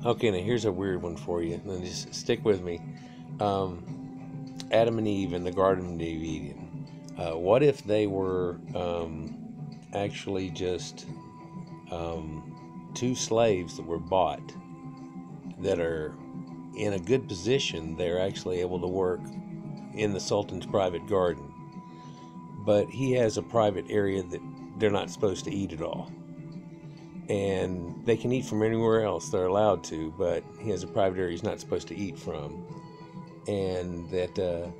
Okay, now here's a weird one for you. Now just stick with me. Adam and Eve in the Garden of Eden. What if they were actually just two slaves that were bought that are in a good position? They're actually able to work in the Sultan's private garden, but he has a private area that they're not supposed to eat at all. And they can eat from anywhere else, they're allowed to, but he has a private area he's not supposed to eat from. And that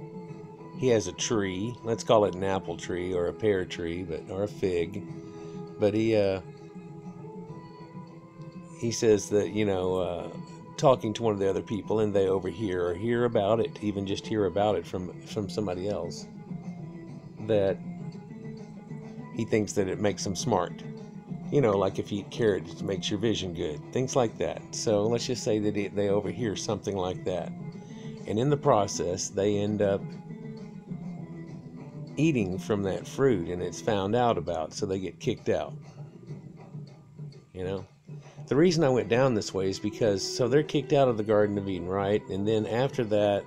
he has a tree, let's call it an apple tree or a pear tree, or a fig. But he says that, talking to one of the other people, and they overhear or hear about it, even just hear about it from somebody else, that he thinks that it makes them smart. Like if you eat carrots, it makes your vision good. Things like that. So let's just say that they overhear something like that. And in the process, they end up eating from that fruit, and it's found out about, so they get kicked out. The reason I went down this way is because, so they're kicked out of the Garden of Eden, right? And then after that,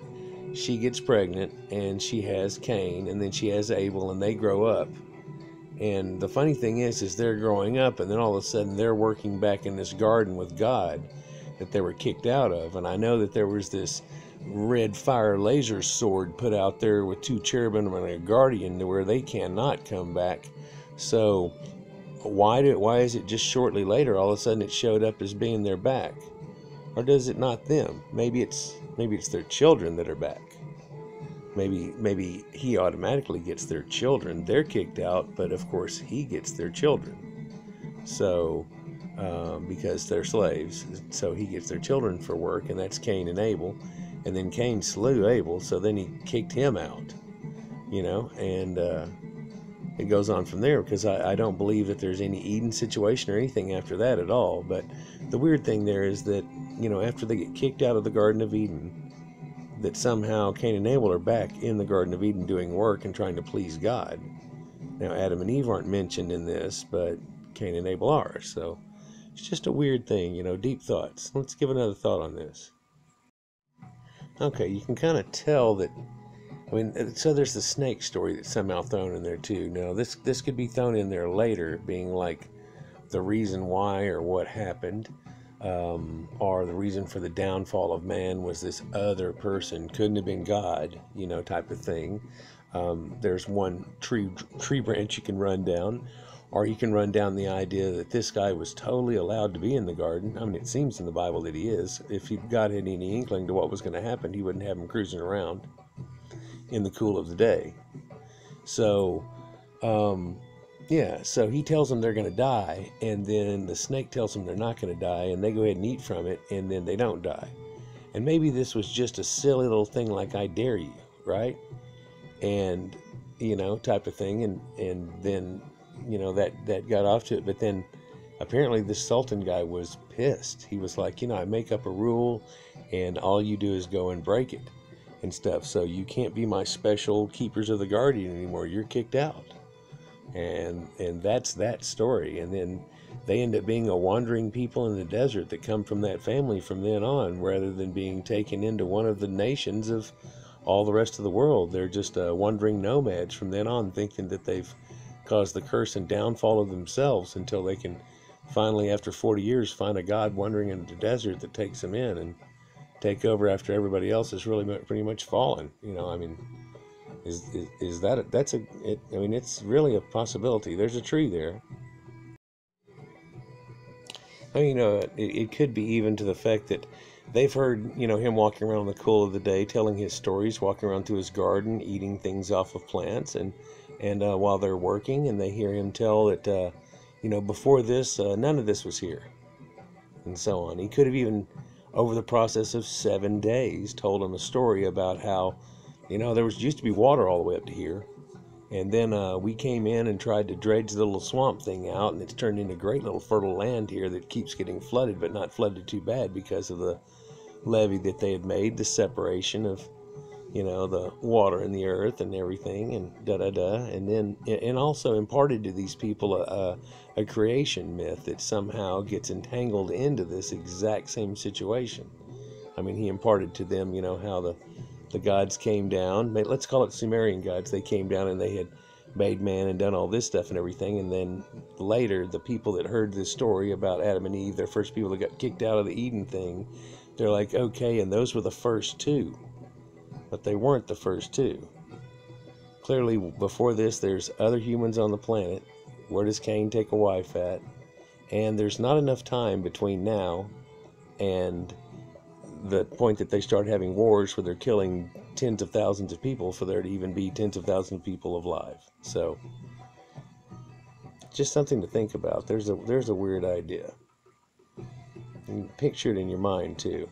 she gets pregnant, and she has Cain, and then she has Abel, and they grow up. And the funny thing is they're growing up, and then all of a sudden they're working back in this garden with God that they were kicked out of. And I know that there was this red fire laser sword put out there with two cherubim and a guardian to where they cannot come back. So why is it just shortly later all of a sudden it showed up as being their back? Or does it not them? Maybe it's their children that are back. Maybe he automatically gets their children. They're kicked out, but of course he gets their children. So, because they're slaves, so he gets their children for work, and that's Cain and Abel. And then Cain slew Abel, so then he kicked him out. And it goes on from there, because I don't believe that there's any Eden situation or anything after that at all. But the weird thing there is that, after they get kicked out of the Garden of Eden, that somehow Cain and Abel are back in the Garden of Eden doing work and trying to please God. Now, Adam and Eve aren't mentioned in this, but Cain and Abel are. So it's just a weird thing, deep thoughts. Let's give another thought on this. Okay, you can kind of tell that, so there's the snake story that's somehow thrown in there too. Now, this could be thrown in there later, being like the reason why or what happened. Or the reason for the downfall of man was this other person, couldn't have been God, type of thing. There's one tree branch you can run down, or you can run down the idea that this guy was totally allowed to be in the garden. It seems in the Bible that he is. If God had any inkling to what was going to happen, he wouldn't have him cruising around in the cool of the day. So, so he tells them they're going to die, and then the snake tells them they're not going to die, and they go ahead and eat from it, and then they don't die. And maybe this was just a silly little thing like I dare you, right? And, type of thing, and then, that got off to it. But then apparently this Sultan guy was pissed. He was like, I make up a rule, and all you do is go and break it and stuff. So you can't be my special keepers of the guardian anymore. You're kicked out. And that's that story. And then they end up being a wandering people in the desert that come from that family from then on, rather than being taken into one of the nations of all the rest of the world. They're just wandering nomads from then on, thinking that they've caused the curse and downfall of themselves, until they can finally, after 40 years, find a God wandering in the desert that takes them in and take over after everybody else has really pretty much fallen. Is that it's really a possibility. There's a tree there. It could be even to the fact that they've heard, him walking around in the cool of the day, telling his stories, walking around through his garden, eating things off of plants, and while they're working, and they hear him tell that, before this, none of this was here, and so on. He could have even, over the process of 7 days, told him a story about how, there used to be water all the way up to here, and then we came in and tried to dredge the little swamp thing out, and it's turned into great little fertile land here that keeps getting flooded, but not flooded too bad because of the levee that they had made, the separation of the water and the earth and everything, and da da da, and also imparted to these people a creation myth that somehow gets entangled into this exact same situation. I mean, he imparted to them, how the gods came down. Let's call it Sumerian gods. They came down and they had made man and done all this stuff and everything. And then later, the people that heard this story about Adam and Eve, their first people that got kicked out of the Eden thing, they're like, okay, and those were the first two. But they weren't the first two. Clearly, before this, there's other humans on the planet. Where does Cain take a wife at? And there's not enough time between now and the point that they start having wars where they're killing tens of thousands of people for there to even be tens of thousands of people alive. So, just something to think about. There's a weird idea. And picture it in your mind too.